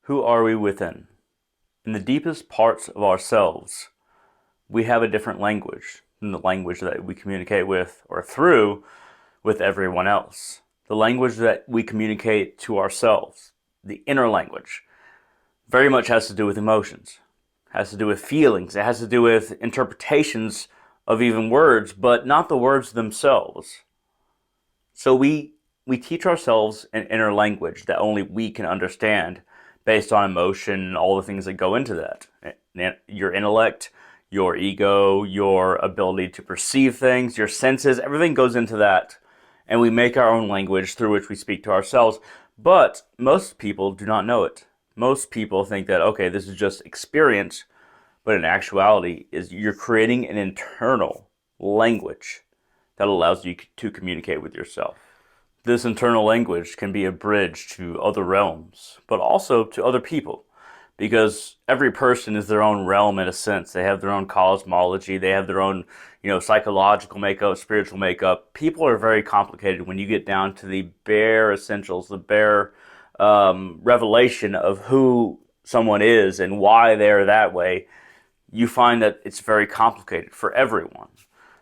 Who are we within? In the deepest parts of ourselves, we have a different language than the language that we communicate with or through with everyone else. The language that we communicate to ourselves, the inner language, very much has to do with emotions, has to do with feelings, it has to do with interpretations of even words, but not the words themselves. So we teach ourselves an inner language that only we can understand based on emotion and all the things that go into that. Your intellect, your ego, your ability to perceive things, your senses, everything goes into that. And we make our own language through which we speak to ourselves. But most people do not know it. Most people think that, okay, this is just experience, but in actuality, is you're creating an internal language that allows you to communicate with yourself. This internal language can be a bridge to other realms, but also to other people, because every person is their own realm in a sense. They have their own cosmology, they have their own, psychological makeup, spiritual makeup. People are very complicated when you get down to the bare essentials, the bare revelation of who someone is and why they're that way. You find that it's very complicated for everyone.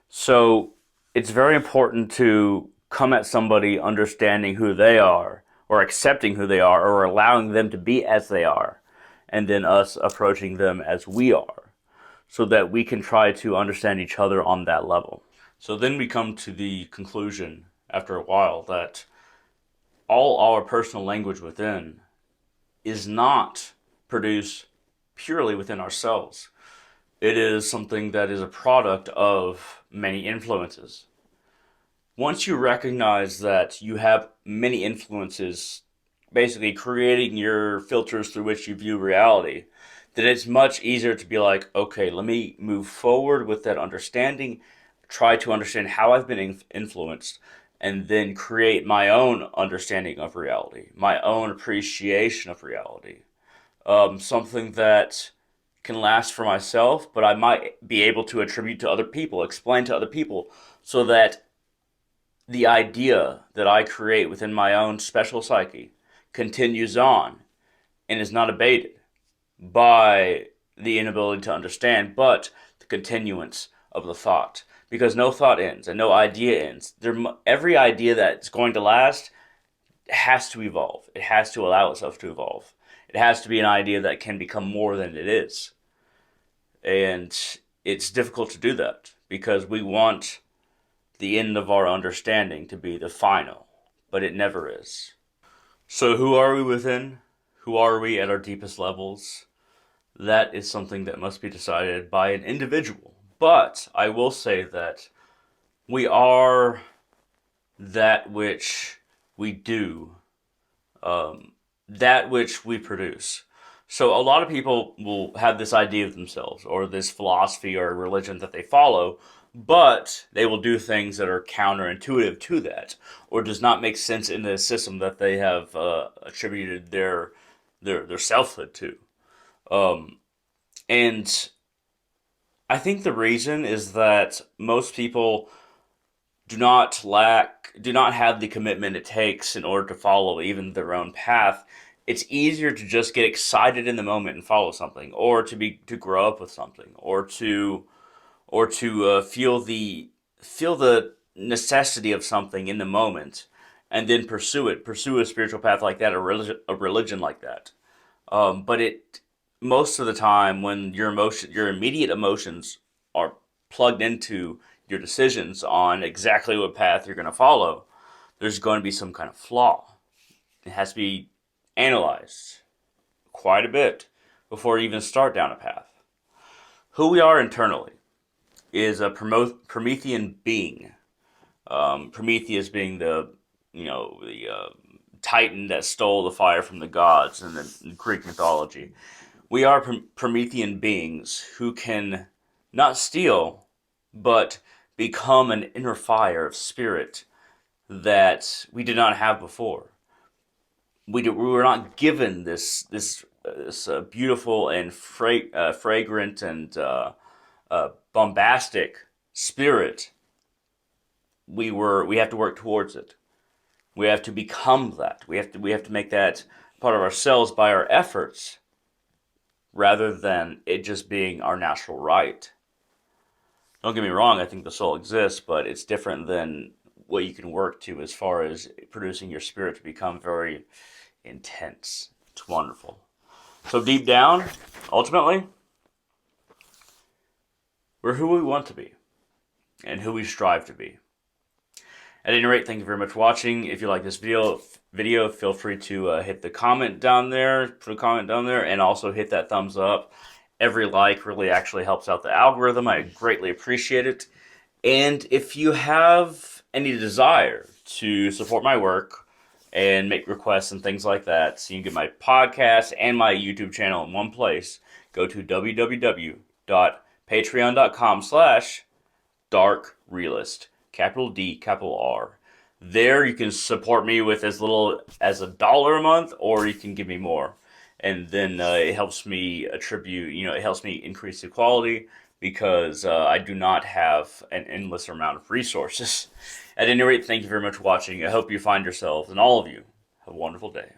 So it's very important to come at somebody understanding who they are, or accepting who they are, or allowing them to be as they are, and then us approaching them as we are, so that we can try to understand each other on that level. So then we come to the conclusion after a while that all our personal language within is not produced purely within ourselves. It is something that is a product of many influences. Once you recognize that you have many influences basically creating your filters through which you view reality, then it's much easier to be like, okay, let me move forward with that understanding, try to understand how I've been influenced, and then create my own understanding of reality, my own appreciation of reality. Something that can last for myself, but I might be able to attribute to other people, explain to other people, so that the idea that I create within my own special psyche continues on and is not abated by the inability to understand, but the continuance of the thought. Because no thought ends and no idea ends. Every idea that's going to last has to evolve. It has to allow itself to evolve. It has to be an idea that can become more than it is. And it's difficult to do that because we want the end of our understanding to be the final, but it never is. So, who are we within? Who are we at our deepest levels? That is something that must be decided by an individual. But I will say that we are that which we do, that which we produce. So a lot of people will have this idea of themselves or this philosophy or religion that they follow, but they will do things that are counterintuitive to that or does not make sense in the system that they have attributed their selfhood to. Um, and I think the reason is that most people do not have the commitment it takes in order to follow even their own path. It's easier to just get excited in the moment and follow something, or to grow up with something, or to feel the necessity of something in the moment, and then pursue a spiritual path like that, a religion like that. But it most of the time when your immediate emotions are plugged into your decisions on exactly what path you're going to follow, there's going to be some kind of flaw. It has to be analyzed quite a bit before you even start down a path. Who we are internally is a Promethean being. Prometheus being the Titan that stole the fire from the gods in the Greek mythology. We are Promethean beings who can not steal, but become an inner fire of spirit that we did not have before. We were not given this beautiful and fragrant and bombastic spirit. We have to work towards it. We have to become that. We have to make that part of ourselves by our efforts rather than it just being our natural right. Don't get me wrong, I think the soul exists, but it's different than what you can work to as far as producing your spirit to become very intense. It's wonderful. So deep down, ultimately, we're who we want to be and who we strive to be. At any rate, thank you very much for watching. If you like this video, feel free to hit the comment down there, put a comment down there, and also hit that thumbs up. Every like really actually helps out the algorithm. I greatly appreciate it. And if you have any desire to support my work and make requests and things like that, so you can get my podcast and my YouTube channel in one place, go to www.patreon.com/darkrealist. Capital D, capital R. There you can support me with as little as $1 a month, or you can give me more. And then it helps me it helps me increase the quality because I do not have an endless amount of resources. At any rate, thank you very much for watching. I hope you find yourselves, and all of you, have a wonderful day.